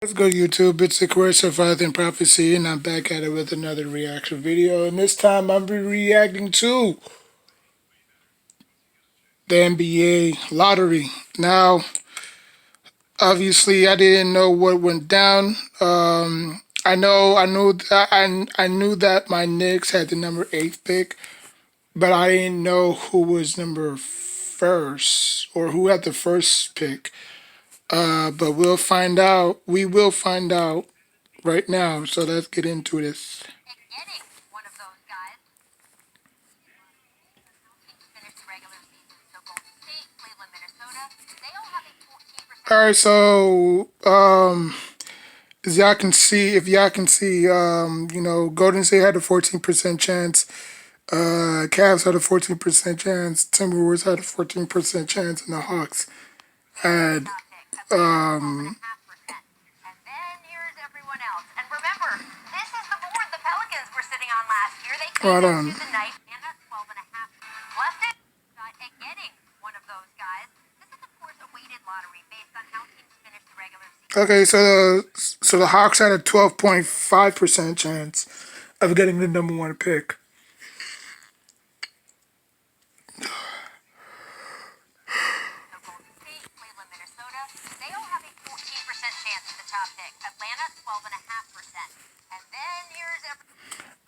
Let's go YouTube. It's the Course of Faith and Prophecy, and I'm back at it with another reaction video. And this time I'll be reacting to the NBA lottery. Now, obviously, I didn't know what went down. I knew that my Knicks had the number 8 pick, but I didn't know who was number first or who had the first pick. But we'll find out. We will find out right now. So let's get into this. All right, so as y'all can see, if y'all can see, Golden State had a 14% chance. Cavs had a 14% chance. Timberwolves had a 14% chance, and the Hawks had hold on. Okay, so the Hawks had a 12.5% chance of getting the number 1 pick.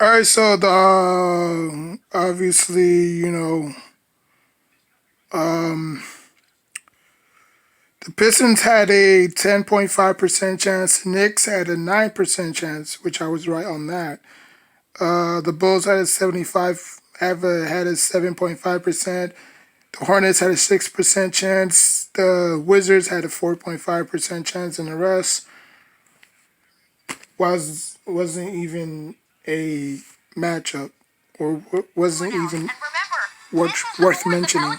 All right, so the obviously, the Pistons had a 10.5% chance. The Knicks had a 9% chance, which I was right on that. The Bulls had a 7.5%. The Hornets had a 6% chance. The Wizards had a 4.5% chance, and the rest wasn't even a matchup or wasn't even worth mentioning.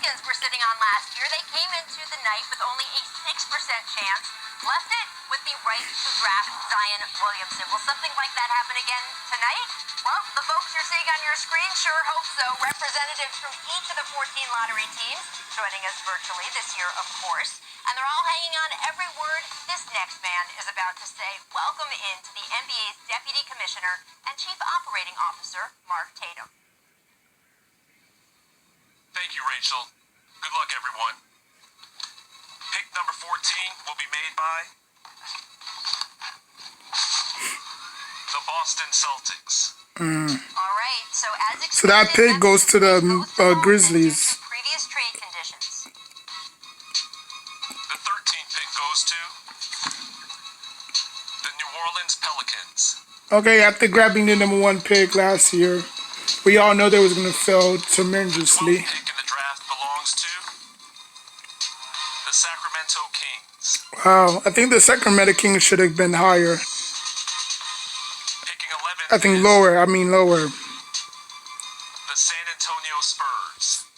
Thank you, Rachel. Good luck, everyone. Pick number 14 will be made by the Boston Celtics. So that pick goes to the Grizzlies. The 13th pick goes to the New Orleans Pelicans. Okay, after grabbing the number 1 pick last year, we all know they was going to fail tremendously. The 12th pick in the draft belongs to the Sacramento Kings. Wow, I think the Sacramento Kings should have been higher. Picking 11th I think is lower. I mean lower. the San Antonio Spurs.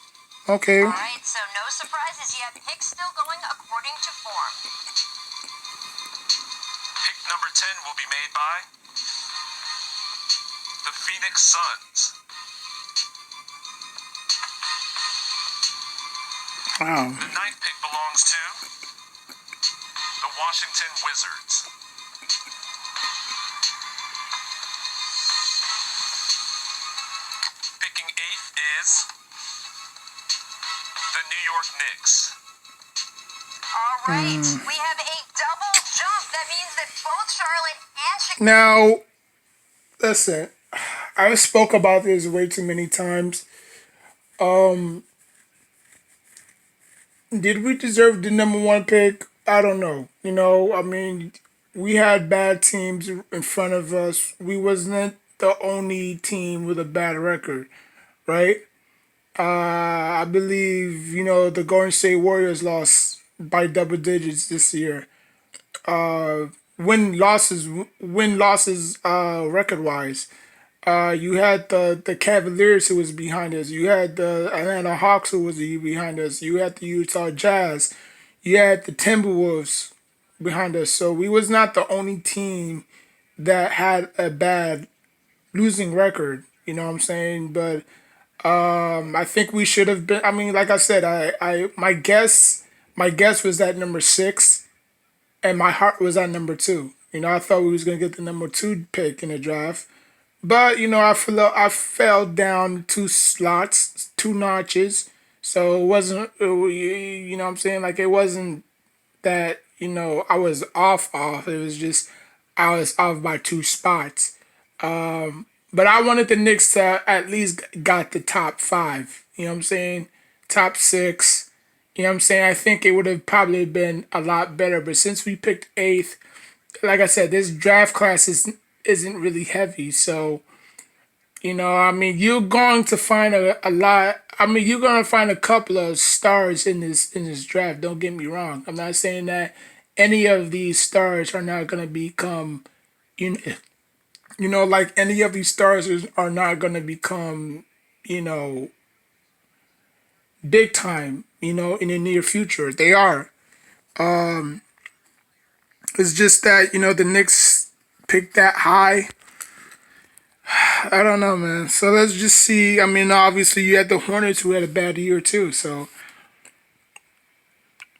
Okay. All right, so no surprises yet. Picks still going according to form. Pick number 10 will be made by the Phoenix Suns. Wow. The 9th pick belongs to the Washington Wizards. Picking 8th is the New York Knicks. All right, we have a double jump. That means that both Charlotte and Chicago. Now, listen, I spoke about this way too many times. Did we deserve the number 1 pick? I don't know. I mean, we had bad teams in front of us. We wasn't the only team with a bad record, right? I believe, the Golden State Warriors lost by double digits this year. Win losses record wise. You had the Cavaliers who was behind us. You had the Atlanta Hawks who was behind us. You had the Utah Jazz. You had the Timberwolves behind us. So we was not the only team that had a bad losing record. You know what I'm saying? But I think we should have been. I mean, like I said, my guess was at number 6, and my heart was at number 2. I thought we was gonna get the number two pick in the draft, but I fell down two slots, two notches. So it wasn't, what I'm saying? Like, it wasn't that, I was off. It was just I was off by two spots. But I wanted the Knicks to at least got the top five. You know what I'm saying? Top six. You know what I'm saying? I think it would have probably been a lot better. But since we picked eighth, like I said, this draft class isn't really heavy. So, I mean, you're going to find a lot. I mean, you're going to find a couple of stars in this draft. Don't get me wrong. I'm not saying that any of these stars are not going to become, you know, like any of these stars are not going to become, you know, big time, in the near future. They are. It's just that, the Knicks picked that high. I don't know, man. So let's just see. I mean, obviously, you had the Hornets who had a bad year, too. So,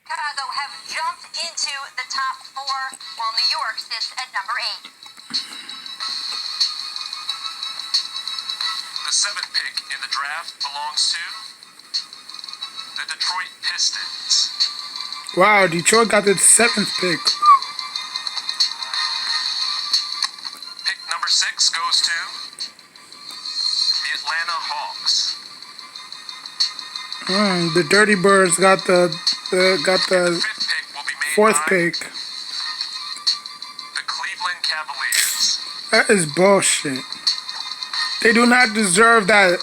Chicago have jumped into the top four, while New York sits at number 8. The seventh pick in the draft belongs to the Detroit Pistons. wow, Detroit got the seventh pick. Pick number 6 goes to the Atlanta Hawks. The Dirty Birds got the Fifth pick will be made fourth by pick. the Cleveland Cavaliers. That is bullshit. They do not deserve that.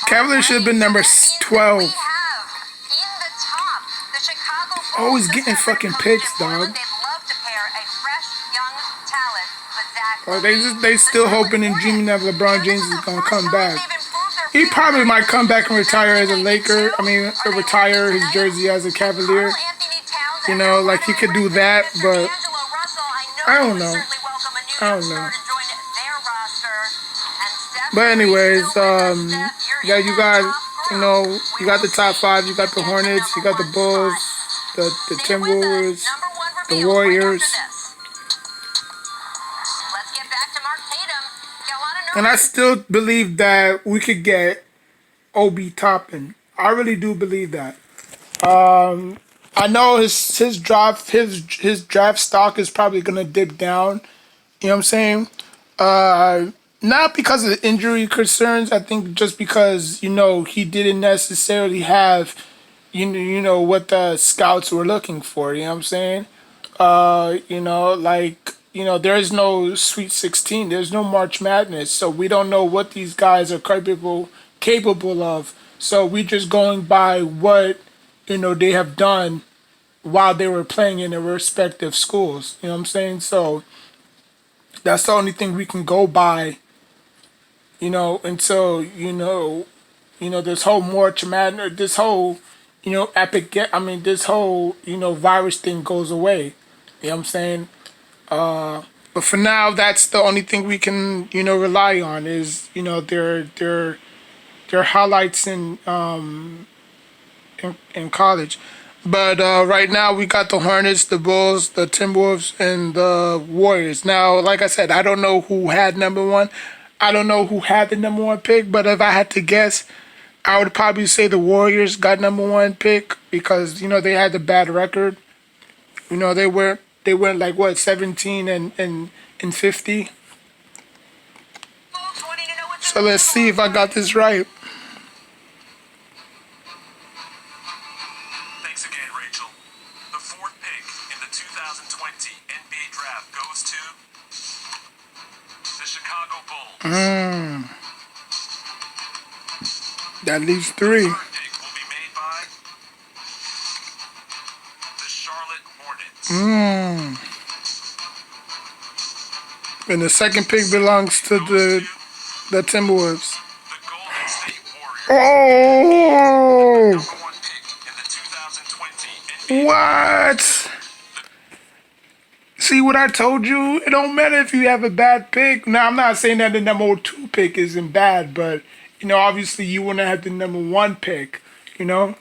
Cavaliers should have been number 12. We have in the top the Chicago Bulls. Always This getting summer fucking comes picks, in Portland. dog. They'd love to pair a fresh young talent with Zach. Or they still hoping and dreaming that LeBron James is gonna come back. He probably might come back and retire as a Laker. I mean, retire his jersey as a Cavalier. Like he could do that, but I don't know. I don't know. But anyways, yeah, you got the top five. You got the Hornets. You got the Bulls, the Timberwolves, the Warriors, Let's get back to Mark Tatum. Got a lot of and I still believe that we could get Obi Toppin. I really do believe that. I know his draft stock is probably gonna dip down. You know what I'm saying? Not because of the injury concerns. I think just because he didn't necessarily have what the scouts were looking for. You know what I'm saying? There is no Sweet 16. There's no March Madness, so we don't know what these guys are capable of. So we just going by what they have done while they were playing in their respective schools. You know what I'm saying? So that's the only thing we can go by. Until this whole March Madness, this whole this whole virus thing goes away. You know what I'm saying? But for now, that's the only thing we can rely on is their highlights in college. But right now we got the Hornets, the Bulls, the Timberwolves, and the Warriors. Now, like I said, I don't know who had number one. I don't know who had the number one pick. But if I had to guess, I would probably say the Warriors got number one pick because they had the bad record. They went like what 17 and 50. So let's see if I got this right. Thanks again, Rachel. The fourth pick in the 2020 NBA draft goes to the Chicago Bulls. That leaves three. The third pick will be made by the Charlotte Hornets. And the second pick belongs to the Timberwolves. The Golden State Warriors. Oh, Number one pick in the 2020 NBA. what? See what I told you? It don't matter if you have a bad pick. Now, I'm not saying that the number two pick isn't bad, but, obviously you want to have the number one pick, But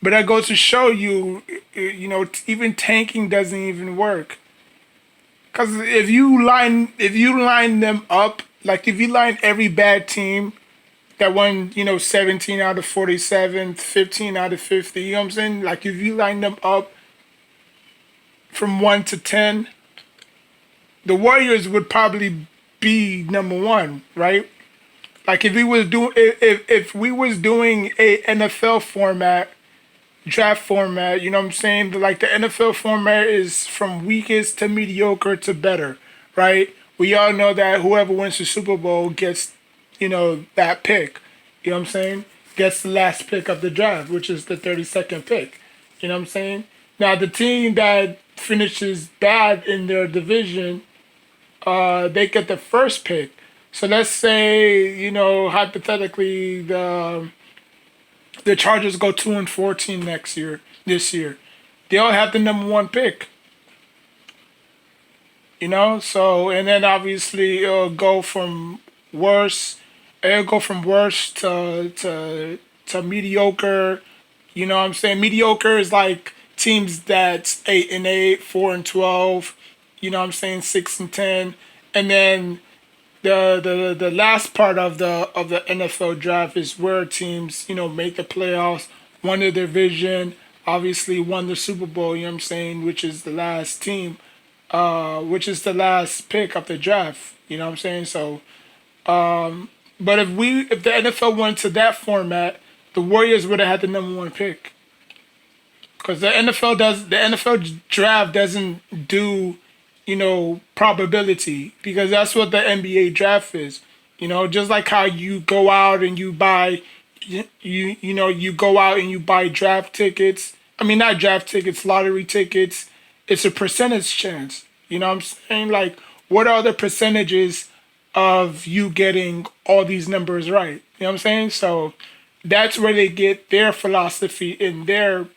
that goes to show you, even tanking doesn't even work. Because if you line them up, like if you line every bad team that won, 17 out of 47, 15 out of 50, you know what I'm saying? Like if you line them up from 1 to 10, the Warriors would probably be number one, right? Like if we was doing a NFL format, draft format, you know what I'm saying? Like the NFL format is from weakest to mediocre to better, right? We all know that whoever wins the Super Bowl gets, that pick. You know what I'm saying? Gets the last pick of the draft, which is the 32nd pick. You know what I'm saying? Now the team that finishes bad in their division, they get the first pick. So let's say, hypothetically, the Chargers go 2-14 this year. They'll have the number one pick. So and then obviously it'll go from worse to mediocre. You know what I'm saying? Mediocre is like teams that's 8-8, 4-12, you know what I'm saying, 6-10. And then the last part of the NFL draft is where teams, make the playoffs, won the division, obviously won the Super Bowl, you know what I'm saying, which is the last team, which is the last pick of the draft, you know what I'm saying? So but if the NFL went to that format, the Warriors would have had the number one pick. Because the NFL draft doesn't do, probability, because that's what the NBA draft is. Just like how you go out and you buy, you go out and you buy draft tickets. I mean, not draft tickets, lottery tickets. It's a percentage chance. You know what I'm saying? Like, what are the percentages of you getting all these numbers right? You know what I'm saying? So that's where they get their philosophy and their,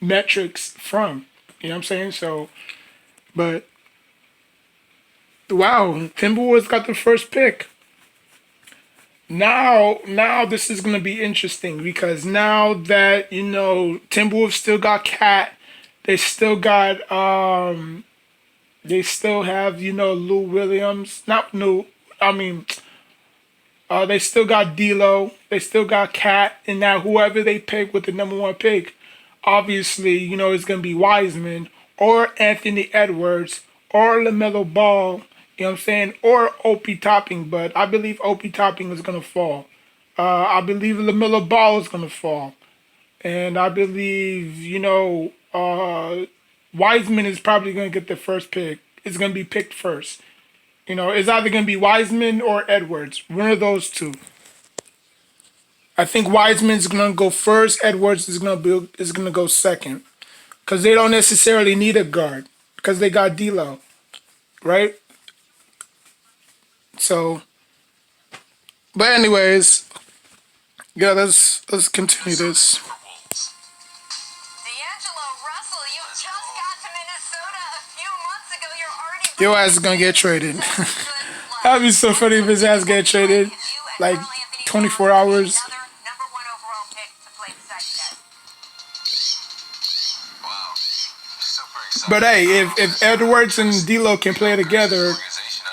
metrics from. You know what I'm saying? So, but wow, Timberwolves got the first pick. Now this is gonna be interesting because now that Timberwolves still got Cat, they still got they still have Lou Williams. Not Lou, I mean they still got D'Lo, they still got Cat, and now whoever they pick with the number one pick, obviously it's gonna be Wiseman or Anthony Edwards or LaMelo Ball. You know what I'm saying? Or Opie Topping, but I believe Opie Topping is gonna fall. I believe LaMelo Ball is gonna fall, and I believe Wiseman is probably gonna get the first pick. It's gonna be picked first. It's either gonna be Wiseman or Edwards. One of those two. I think Wiseman's gonna go first. Edwards is gonna go second, because they don't necessarily need a guard because they got D'Lo, right? So, but anyways, yeah, let's continue this. D'Angelo Russell, you just got to Minnesota a few months ago. You're already Your ass is gonna get traded. That'd be so funny if his ass get traded like 24 hours. another number one overall pick to play beside you guys. Wow. Super But excited. hey, if Edwards and D'Lo can play together,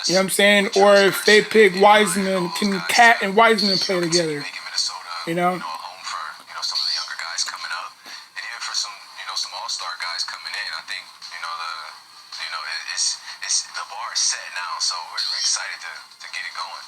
you know what I'm saying? Or if they pick Wiseman, can Cat and Wiseman play together? Making Minnesota, You know? a home for, some of the younger guys coming up. And even for some all-star guys coming in. I think, it's the bar is set now, so we're excited to get it going.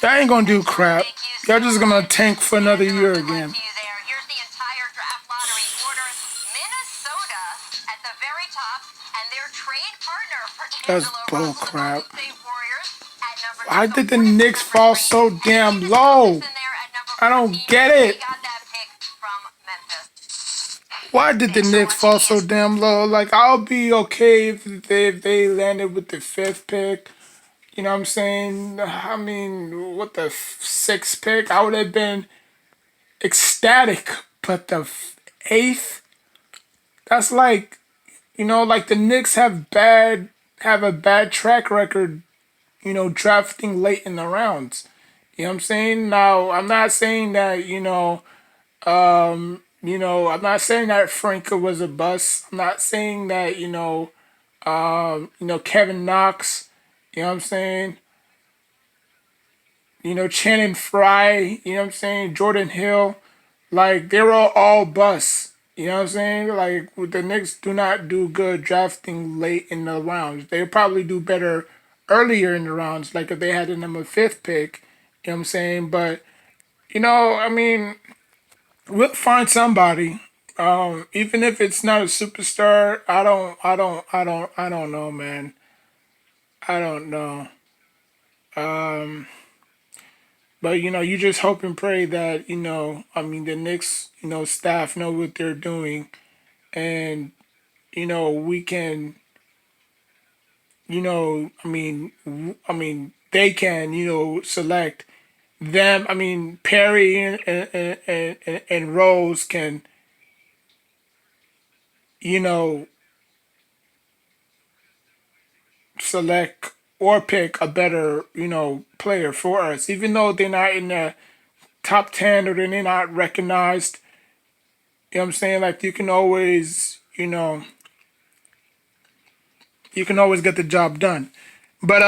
Y'all ain't gonna do crap. Thank you Y'all so just gonna much. tank for another year Good luck again. to you there. Here's the entire draft lottery order. Minnesota at the very top, and their trade partner for That's D'Angelo bull Russell, the crap. Golden State Warriors, at number two. Why The did the Hornets Knicks at fall number so three. damn And low? Memphis in there at number I don't 14. get They it. got that pick from Memphis. Why did the Thanks so Knicks much, fall so Ian. damn low? Like, I'll be okay if they landed with the fifth pick. You know what I'm saying? I mean, what the sixth pick? I would have been ecstatic. But the eighth, that's like, like the Knicks have a bad track record, drafting late in the rounds. You know what I'm saying? Now, I'm not saying that, I'm not saying that Franca was a bust. I'm not saying that, Kevin Knox, you know what I'm saying? Channing Frye, you know what I'm saying? Jordan Hill, like they were all busts. You know what I'm saying? Like the Knicks do not do good drafting late in the rounds. They probably do better earlier in the rounds, like if they had the number fifth pick. You know what I'm saying? But I mean, we'll find somebody. Even if it's not a superstar, I don't know, man. I don't know. But you just hope and pray that I mean, the Knicks, staff know what they're doing, and we can, I mean, they can, select them. I mean, Perry and Rose can, you know, select or pick a better, player for us, even though they're not in the top 10 or they're not recognized. You know what I'm saying? Like you can always get the job done. But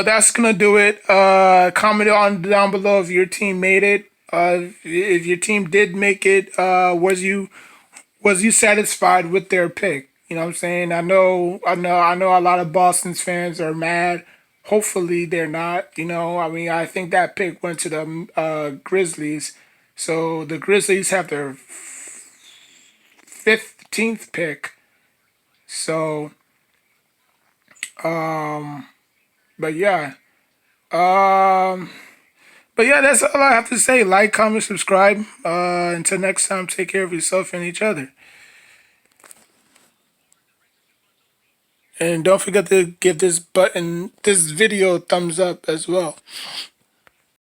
that's gonna do it. Comment on down below if your team made it. If your team did make it, was you satisfied with their pick? You know what I'm saying? I know a lot of Boston's fans are mad. Hopefully they're not. I mean, I think that pick went to the Grizzlies. So the Grizzlies have their 15th pick. So, but yeah. Um, but yeah, that's all I have to say. Like, comment, subscribe. Until next time, take care of yourself and each other. And don't forget to give this video a thumbs up as well.